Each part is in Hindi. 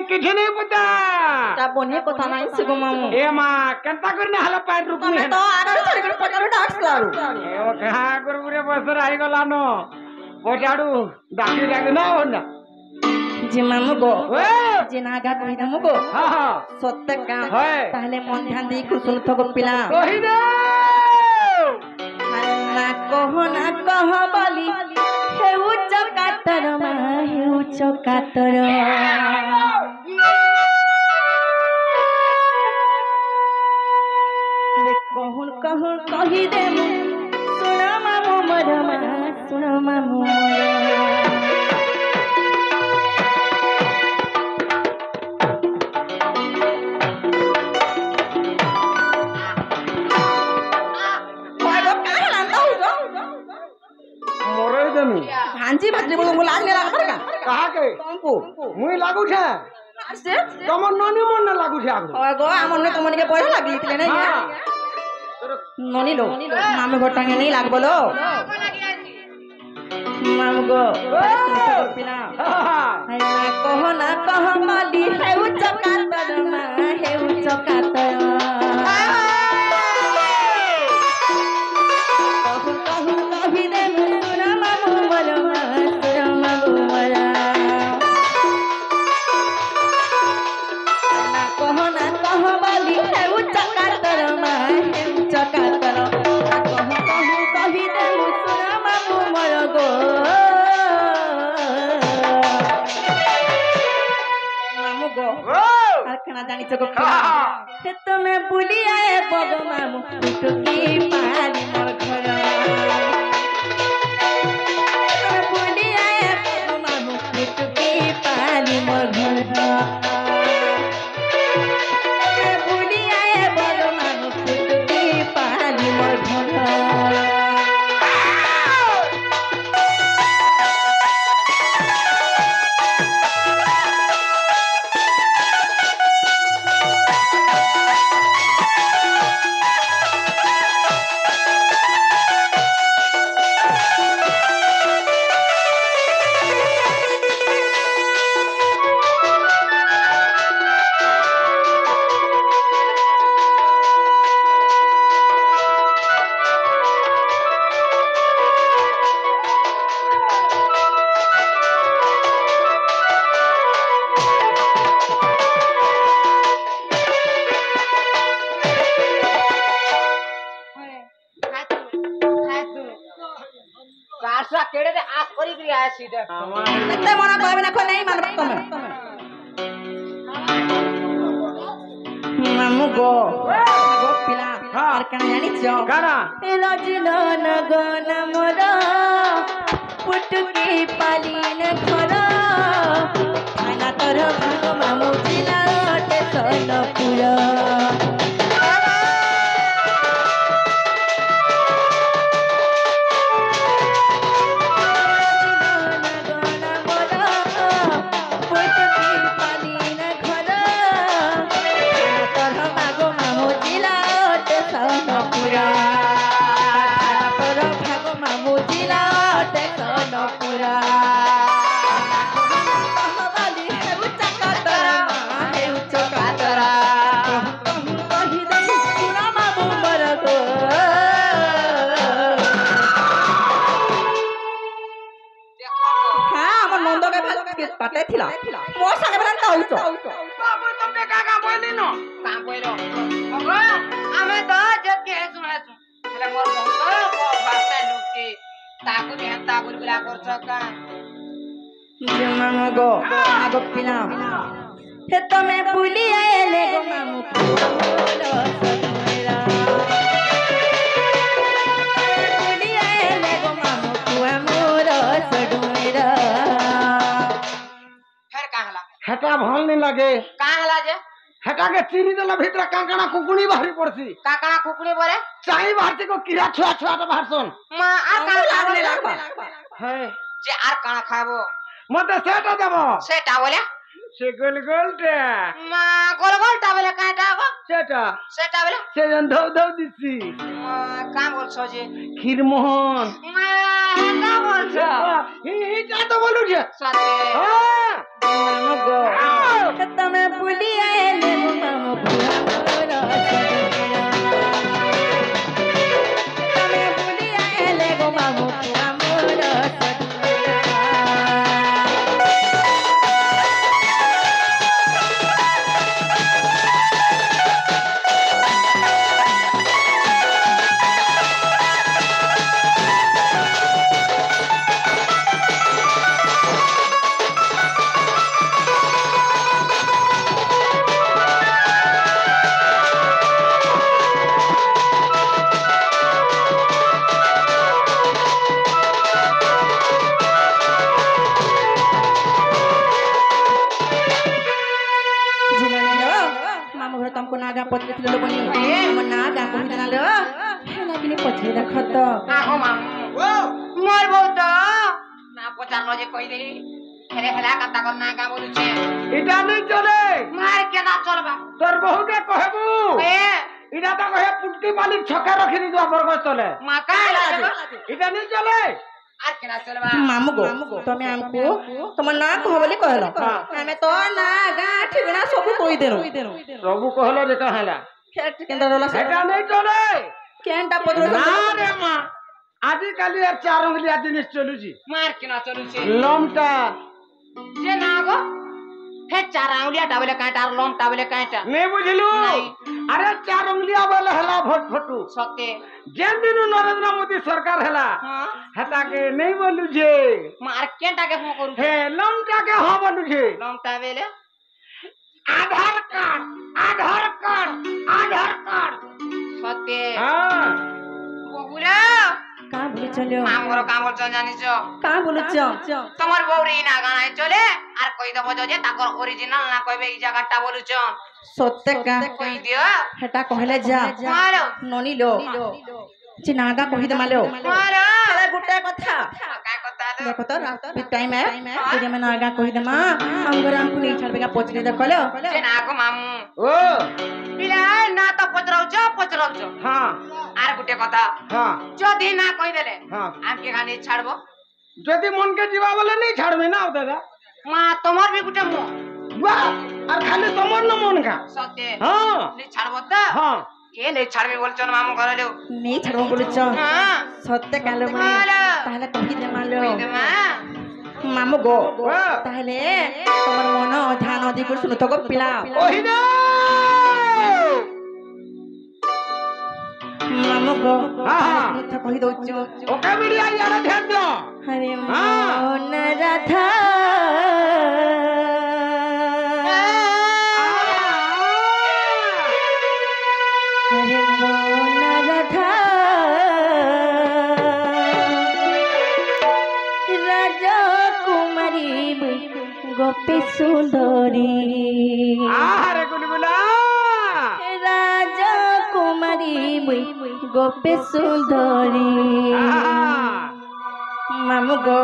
किसी नहीं पता ता बोने को थाना से गो मामू ए मां केंता करने हला पैर रुक तमे तो आगर छड़ी कर पटारो डाक्स लारू ए ओ कहा गुरुरे बसर आई गलानो पछाडू डाकी डाकी ना होना जे मामू गो ए जे नागा कहि दमु गो हां हां सत्य का है ताहले मन ध्यान दे को सुन तो गो पिला कहि दे ना कह बाली हेउ चकातर मा हेउ चकातर अरे कहून कहि दे सुन मामू मोर मा सुन मामू भांजी भजले बोलो लाग ने लाग का कहा के तुमको मुई लागू छे से तमन ननी मन न लागू छे आगो ओगो हमन ने तुमने के पैसा लागली तले नहीं ननी लो मामे गोटांगे नहीं लाग बोलो माम गो पिना ना कह माली हे चकातर मा हे चकातर जानी चको से तुम्हें भूली आए बग मामू टुकी पारी मोर घर तुम्हें भूली आए बग मामू टुकी पारी मोर घर तुम्हें भूली आए बग मामू टुकी पारी मोर घर कासा केड़े दे आस करी करी आया सीधे कते मना कहबे ना को नहीं मान तुम मामू गो पिला और कना जानी छो गाना रजनो नगन मोर पुटकी पालिन घर खाना तर भाग मामू जिला टे सोनपुर पाते थिला मोर संगे बलन ताउचो बाबू तुमने का बोली नो का बोलो ओगो हमें तो जत के सुना छु हेले मोर बहुत भाषा लुके ताकू ध्यान ता बुलबुला करछ का मामू गो आगो पिला हे तमे भूली आएले गो मामू भूली आएले गो मामू कुआ मोर सडुमेरा हेटा भल नहीं लगे का हला जे हेटा के चीनी देला भीतर कांकणा कुकुणी बाहरी पड़सी काकड़ा कुकुड़ी बोले चाई भारती को किरा छुआ छुआ तो भारसन मां आ का लागले लागबा है जे आर काना खाबो मते सेटा देबो सेटा बोले से गोल गोलटे मां गोल गोल ता बोले काटा गो सेटा सेटा बोले से जन धौ धौ दिसी मां का बोल छ जे खीरमोहन मां का बोल छ ही का तो बोलू जे सते हां मामू गो तुमको नागा पत्रे थे लोगों ने मन नागा कोई देना लो है ना किने पत्रे रखो तो आगो मामू मोर बहुत ना पचार लो जे कोई दे हेरे हेला कता कर ना का बोलु छे इटा नहीं चले मार के ना चलबा तोर बहु के कहबू ए इटा तो कहे पुट्टी मालिक छक्का रखी दी बरगस चले माका लागे इटा नहीं चले आर के ना चलबा मामू गो तुम हमको तुम ना कहो बोली कहलो हमें तो नागा ठिकना सब कोई देरो सबू कहलो जे कहाला खेत केंद्र रोला इटा नहीं चले केंटा पत्रे ना रे मां आजि काली यार 4 उंगली जिनिस चलुची मार के ना चलु छे लमटा जे ना गो हे चार आंगुलिया डाबले कांटा और लोम डाबले कांटा नहीं बुझलू नहीं। अरे 4 उंगलिया वाला हला भोट फटू सत्य जेन दिन नरेंद्र मोदी सरकार हला हां हता के नहीं बोलू जे मार केंटा के फोन करू हे लमटा के हां बोलू जे लोम डाबले आधार कार्ड सत्य हां बहुरा का बोले चलो मामरो काम बोल जानि छ का बोले च তোমার বউরি না গানায় চলে আর কই দেব যে তাকর অরিজিনাল না কইবে এই জায়গাটা বলুছ सत्य का কই দিও हेटा कहले जा মারো ननी लो जे नागा कहि दे मालो मारो अरे गुट्टा कथा का কথা লো देखो तो रात टाइम है जे मैं नागा कहि दे मां अंगर हमको नहीं छड़बेगा पचरे देखलो যে না গো মামু ओ পিলা না তো পচরাউছ हां আর গুটে কথা हां যদি না কই দেলে हां আমকে গানি ছাড়বো যদি মন के जीवा बोले नहीं छाड़बे ना दादा মা তোমার বি গুটে মো वाह और खाली तमन न मन का সত্যি हां নি ছাড়বো তো हां কে নে ছাড়বে বলছ মামু ঘরে नहीं छड़बो बोले च হ্যাঁ सत्य कालो बोले मालो ताहले कहि दे मालो কই দে মা मामू गो वाह ताहले तोर मन ध्यान दि कर सुनो तो गो पिला ओही ना मामू गो हां मुथा कहि दउछु ओके मीडिया यार ध्यान दो हरे हाँ। मन राधा हरे मन राधा राजा कुमारी गोपी सुंदरी आहारे गुलगुला राजा कुमारी गोपी सुंदरी मामू गो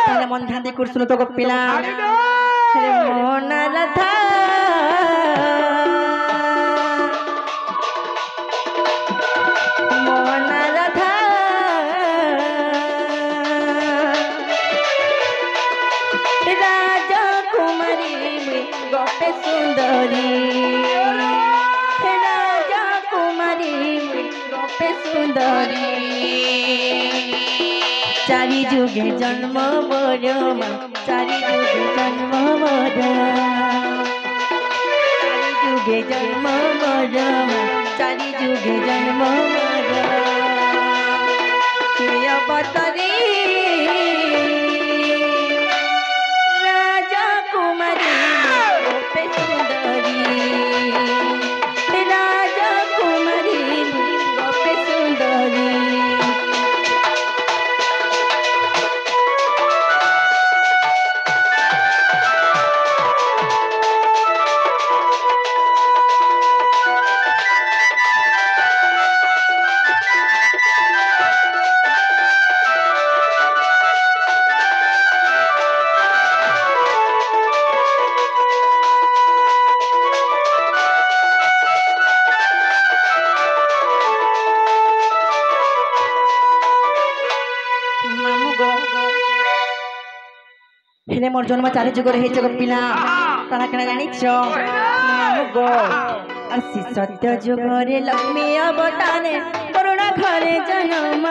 ताले मन ध्यान दे कुर्सुनो तो गो पिला अरे ना हरे मन राधा मन राधा राजा कुमारी गोपे सुंदरी राजा कुमारी गोपे सुंदरी चारि जुगे जन्म मोर चारि जुगे जन्म मोर चारि जुगे जन्म मोर चारि जुगे जन्म मोर तुय बतरी राजा कुमारी गोपे सुंदरी राजा कुमारी गोपे सुंदरी हेले मोर जन्म चारि जुगर हे जग पिला कणा कणा जानि छ मामू गो असि सत्य जुगरे लक्ष्मी अवतारे करुणा घरे जन्म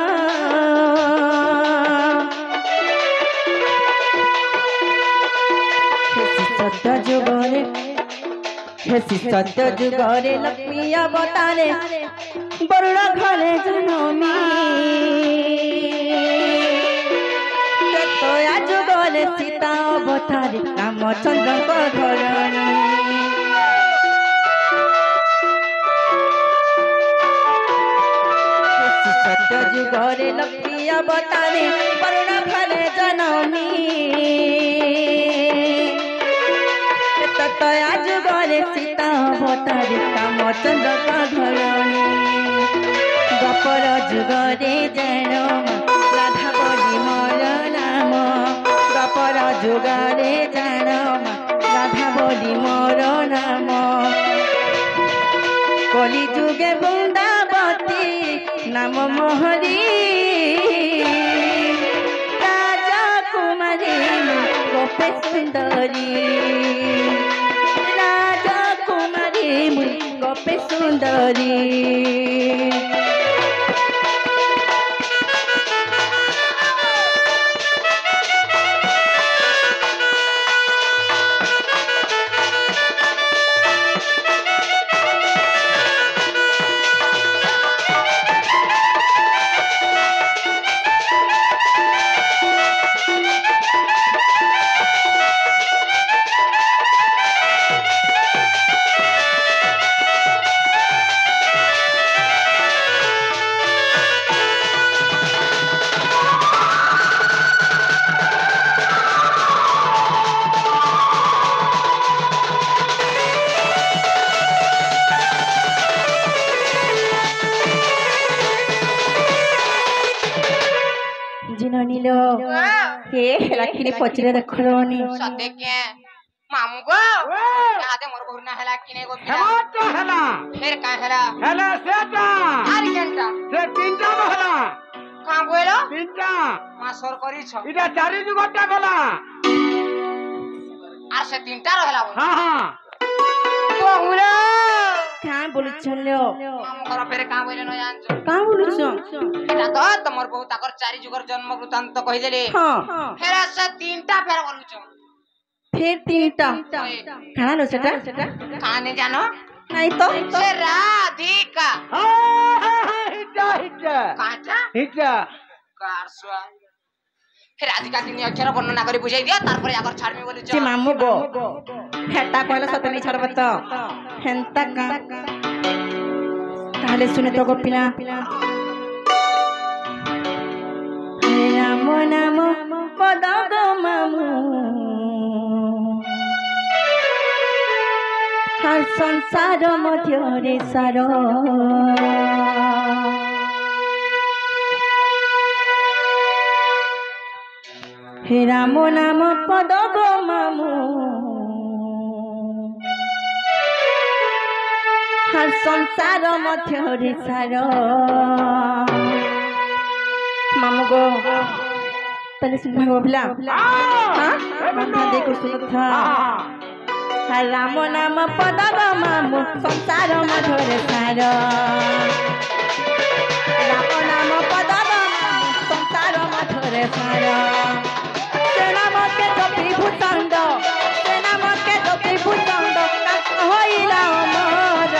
हेसी सत्य जुगरे लक्ष्मी अवतारे बरुणा घरे जन्मी तया जुगरे सीता अवतारे रामचंद्र घरणी सत्य जुगरे लक्ष्मी अवतारे बरुणा घरे जन्मी तया त्रया जुगरे सीता अवतारी रामचंद्र का धरणी द्वापर जुगरे जैन राधा बोली मोर नाम द्वापर जुगरे जैन राधा बोली मोर नाम कली जुगे बृंदावती नाम मोहरी राजा कुमारी गोपे सुंदरी राजा कुमारी गोपे सुंदरी जिननीलो हे लाखिनी पचरे देखरोनी सते के मामू गो आदे मोर बहुना हला किने गो हेमा तो हला फिर का हला हेला सेटा आरी केनटा से तीनटा बहला का बोलो तीनटा मासर करी छ इटा चारि जुगटा गला আর সে তিনটা রহলা हां हां বহুলো क्या बोलछलो মামু ঘর ফেরে কা বইলে ন জানছো का बोलछ এটা তো তোমার বহু তাকর চারি যুগর জন্ম বৃত্তান্ত কইদেলে हां ফেরে সে তিনটা ফের বলুছ फिर तीनटा खाना लो सेटा কানে জানো नहीं तो সে রাধিকা हां हिटा हिटा কাটা हिटा কারসা ফের রাধিকা তিন অক্ষর বর্ণনা করে বুঝাই দিয়া তারপরে আগর ছাড়মি বলিছ जे मामू गो हेटा कहला सत नहीं छड़ब तो हेंता का ताले सुने तो गोपिना हरे राम नाम पद गो मामू हर संसार मध्य रे सार हे राम नाम पद गो मामू हर संसार मध्य रे सार मामू गो तने सुन भागवला हां माथा देखो सुन था हर राम नाम पद गो मामू संसार मध्य रे सार राम नाम पद गो मामू संसार मध्य रे सार सेना मके कपि भूतंड सेना मके कपि भूतंड होइला अमर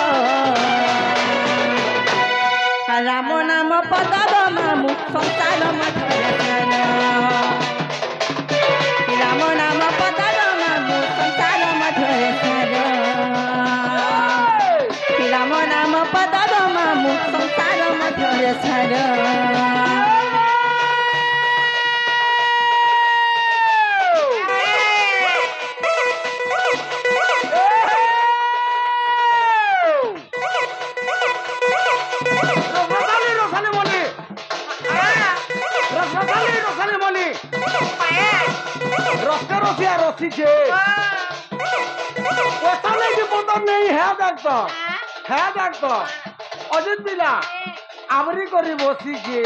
राम नाम पद गो मामू संसार मध्य रे सार राम नाम पद गो मामू संसार मध्य रे सार राम नाम पद गो मामू संसार मध्य रे सार रसाले बोली रसाले बोली रस्ते रसिया रसी छे पैसा नहीं कि बंदर नहीं है देखतो अजित दिला आवरी करी बसी के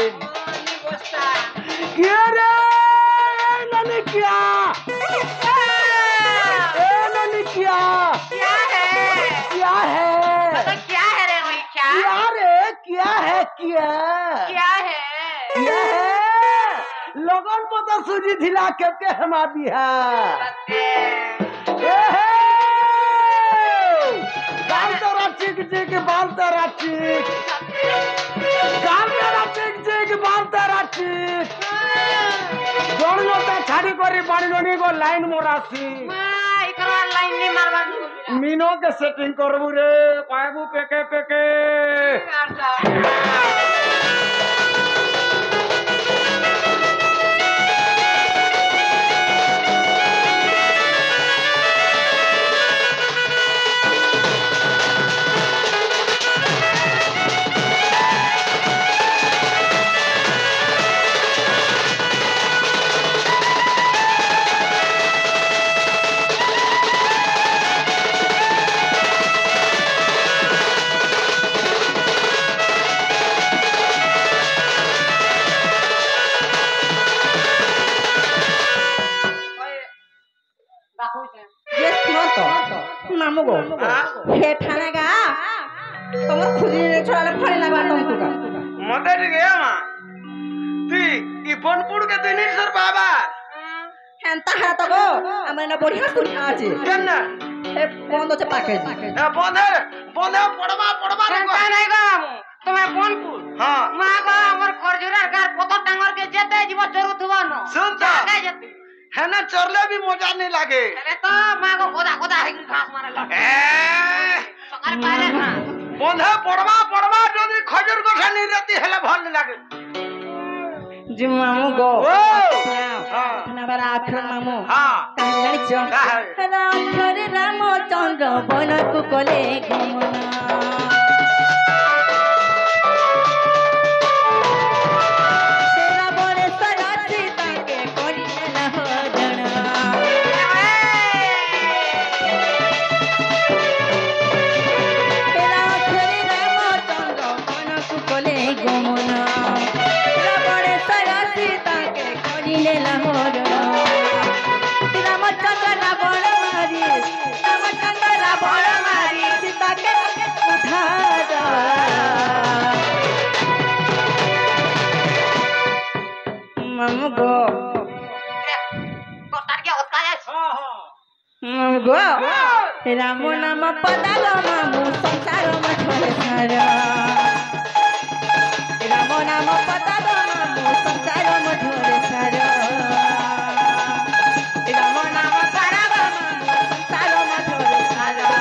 क्या रे ननी क्या ए ननी क्या क्या है क्या है मतलब क्या है रे भाई क्या क्या रे क्या है क्या क्या है क्या है लगन पता सुजी थिला केते हमा बिहार गाल तोरा चिक चिक बाल तोरा चिक गाल तोरा चिक चिक बाल तोरा चिक जोड़ लोटा छाड़ी करी पानी ननी को लाइन मोरासी इकरा लाइन नहीं मारवा मीनो के सेटिंग करबू रे पाएबू पेके पेके मामू गो हे ठाणे गा तमर खुदी रे छोड़ा फळे लागला तुमको का मते टिके मा ती ई बनपुर के दिनी सर बाबा हेंता है तो गो हमरे न बढ़िया सुन आछे केना ए बंद होचे पाके ए बंदे पड़वा रे का नहीं गा तुम्हें बनपुर हां मां गा हमर खरजुरार कार पतो टांगर के जेते जीव चरुथवा न सुन त का जेते है ना चरले भी मजा नहीं लागे अरे तो मां को गोदा है घास मारे लग ए सकार पारे हां बंधे पड़वा जदी खजूर को से नहीं रहती हेले भल नहीं लागे जी मामू गो ओ हां खाना बड़ा आखर मामू हां कहानी जानी छो का है राखर रामचंद्र बनकु कले गमना तेरा बड़े सरसी ताके करिले न हजना तेरा राखर रामचंद्र बनकु कले गमना तेरा बड़े सरसी ताके करिले न हजना रामचंद्र रावण मारी सीता के उधार मामू गो कोटार के होत का जाय मामू गो राम नाम पदालो मामू संसार मछरे सारा राम नाम पदालो मामू संसार मछरे सारा राम नाम पदालो मामू संसार मछरे सारा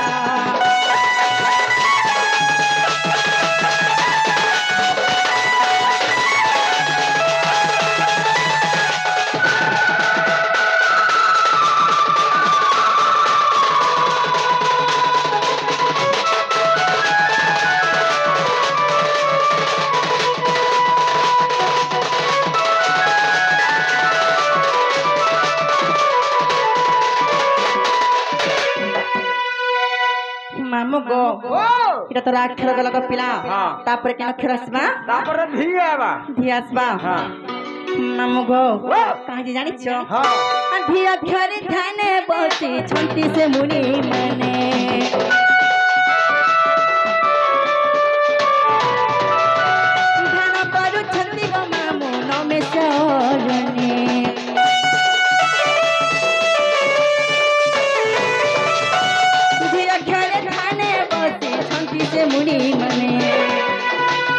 मामू गो इटा तो अक्षर गलक पिला तापर केन अक्षर आसबा तापर धी आबा धी आसबा मामू गो काहे जानि छ धी अक्षर ध्याने बसी छंती से मुनि मने ध्यान करू छंती गो मामू नमे शरणे मुनि मने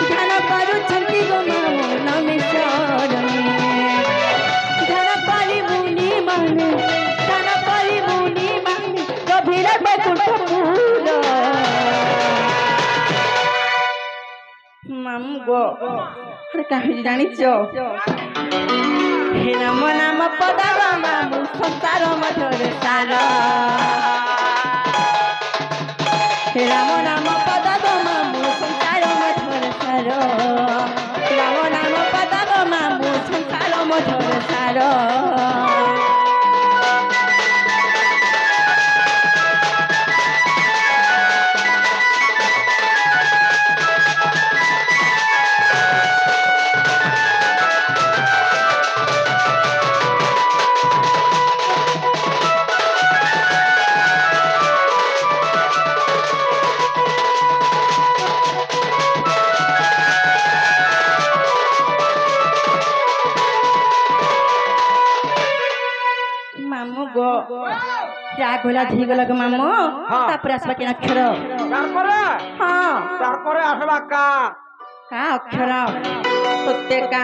ध्यान करू छंती गो मामू नमे शरणे ध्यान करी मुनि मने गभीर बैकुंठ पूर मामू गो अरे काहे जानि छ हे राम नाम पदालो मामू संसार मधुर सारा हे राम नाम पदालो मामू संसार मधुर सारो राम नाम पदालो मामू संसार मधुर सारो मामू गो रागोला धीगला गो मामू तापर आसबा केन अक्षर तारपरे आसबा का अक्षर सत्य का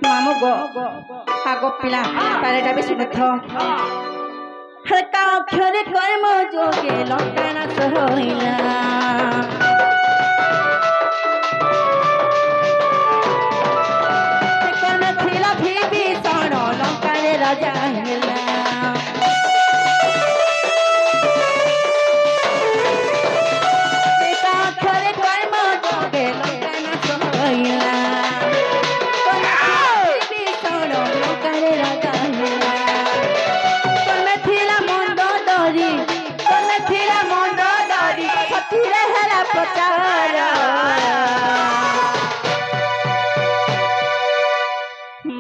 मामू गो आगो पिला तारेटा भी सुनथ हर का अक्षर कर्म जोगे लंका नाश होइला कौन थिला विभीषण लंका रे राजा हेला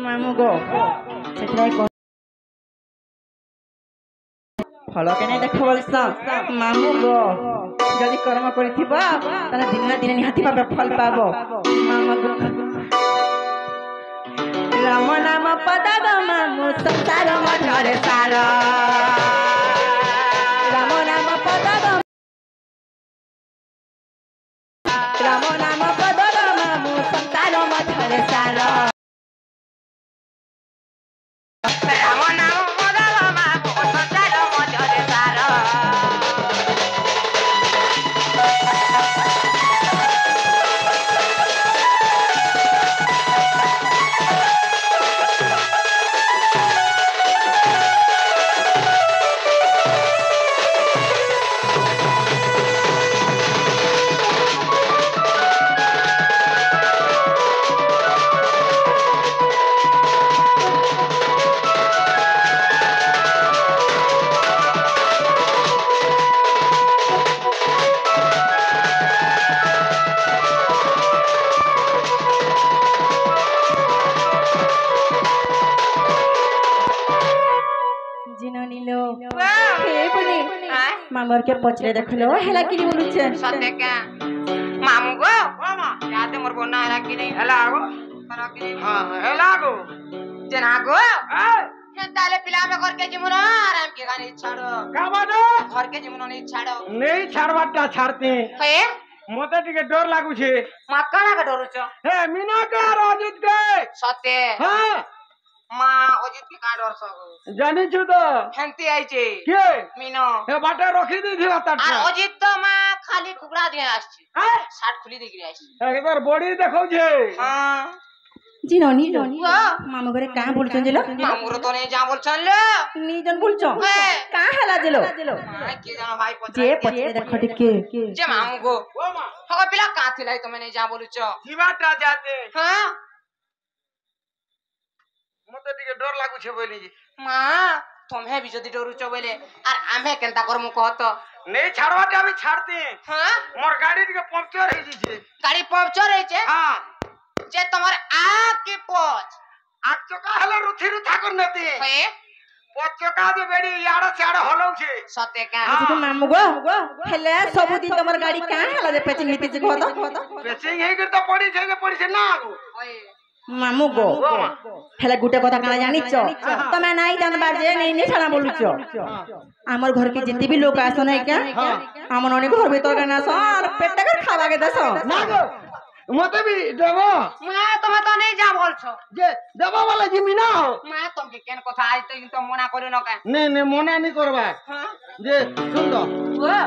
मामू गो ফল কেনে দেখ বলছ মামু গো যদি কর্ম করিথিব তাহলে দিন না দিনে নিহাতি ভাবে ফল পাব মামু গো রাম নাম পদ গো মামু সংসার মধুর সার রাম নাম পদ গো রাম নাম পদ গো মামু সংসার মধুর সার রাম নাম পদ গো মামু সংসার মধুর সার मामर के पचरे देखलो हेला किनी बोलुचे सत्य क्या मामू गो याद मोर बोना हला कि नहीं हला गो हला कि नहीं हां हला गो जना गो ताले पिला में घर के जिमुना आराम के गानी छाड़ो का मानो घर के जिमुना नहीं छाड़ो नहीं छाड़वाटा छाड़ते हे मते टिके डर लागु छे मक्काना का डरो छ हे मीना का अजित के सत्य हां मां अजित के का डर छ जानी छु तो हेंती आई छे के मीनो हे बाटे रखी दी थी आ अजित तो मां खाली कुकड़ा दिया आछी हां साट खुली देखि आछी एक बार बॉडी देखौ छे हां जी ननी मामू घरे का बोलछन जेलो मामू रो तो नहीं जा बोलछन ले नी जन बोलछो का हला जेलो के जानो भाई जे पचरे देख टिके जे मामू गो ओ मां हो पिला का थिलाई तो मैंने जा बोलुछ जीवाटा जाते हां मते टिके डर लागु छे बोली जी मां तुम्हे भी जदी डरुछ बोले आर आमे केनता करमु कहत नहीं छाड़वाटे अभी छाड़ते हां मोर गाड़ी टिके पंक्चर हे जी छे गाड़ी पंक्चर है छे हां जे तुम्हार आग के पोछ आग चका हला रुथि रुथा कर नती हे पोछ चका जे बेडी याडा छाड़ हलौ छे सत्य का जी मामू गो हेले सब दिन तमर गाड़ी का हला जे पेचिंग नीति जे कहत पेचिंग हे कर तो पड़ी छे ना आगो ओए मामू गो हेले गुटे कथा काना जानिछ तमे नाइ जानबार जे नै छाना बोलुछ हमर घर के जिते भी लोग आसो नै क्या हमर ननी घर भीतर के ना सर पेट का खावा के दसो ना गो मते भी देबो मां तुम्हे तो नहीं जा बोलछो जे देबो वाला जिमी ना हो मां तुम के केन कथा आज तो मना करू न का नहीं मना नहीं करबा हां जे सुन दो वो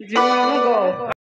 जी मामू गो